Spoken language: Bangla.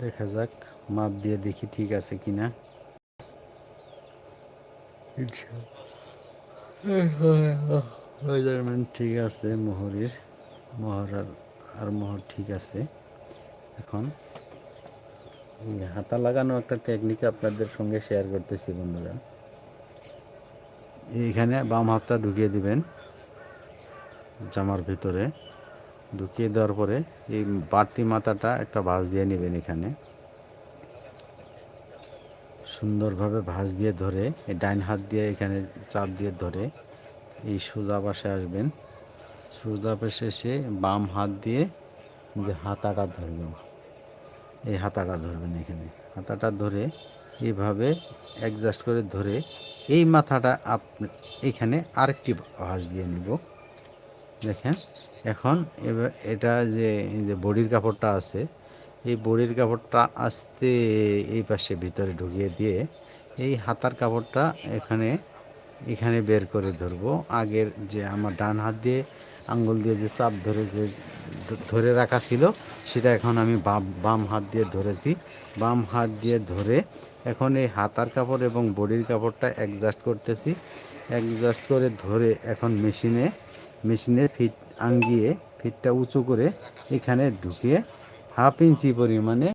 দেখা যাক, মাপ দিয়ে দেখি ঠিক আছে কিনা। মেজারমেন্ট ঠিক আছে, মোহর আর মোহর ঠিক আছে। এখন হাতা লাগানো একটা টেকনিক আপনাদের সঙ্গে শেয়ার করতেছি বন্ধুরা। এইখানে বাম হাতটা ঢুকিয়ে দিবেন জামার ভিতরে, ঢুকিয়ে দেওয়ার পরে এই বাড়তি মাথাটা একটা ভাঁজ দিয়ে নেবেন। এখানে সুন্দরভাবে ভাঁজ দিয়ে ধরে এই ডাইন হাত দিয়ে এখানে চাপ দিয়ে ধরে এই সোজা পাশে আসবেন। সোজা পাশে এসে বাম হাত দিয়ে যে হাতাটা ধরবেন, এই হাতাটা ধরবেন। এখানে হাতাটা ধরে এইভাবে অ্যাডজাস্ট করে ধরে এই মাথাটা এখানে আরেকটি ভাঁজ দিয়ে নিব। দেখেন এখন এবার এটা যে বডির কাপড়টা আছে, এই বডির কাপড়টা আস্তে এই পাশে ভিতরে ঢুকিয়ে দিয়ে এই হাতার কাপড়টা এখানে বের করে ধরবো। আগের যে আমার ডান হাত দিয়ে আঙ্গুল দিয়ে যে চাপ ধরে যে ধরে রাখা ছিল, সেটা এখন আমি বাম হাত দিয়ে ধরেছি। বাম হাত দিয়ে ধরে এখন এই হাতার কাপড় এবং বডির কাপড়টা অ্যাডজাস্ট করতেছি। অ্যাডজাস্ট করে ধরে এখন মেশিনে ফিট আঙ্গিয়ে ফিটটা উঁচু করে এখানে ঢুকিয়ে 1/2 ইঞ্চি পরিমাণে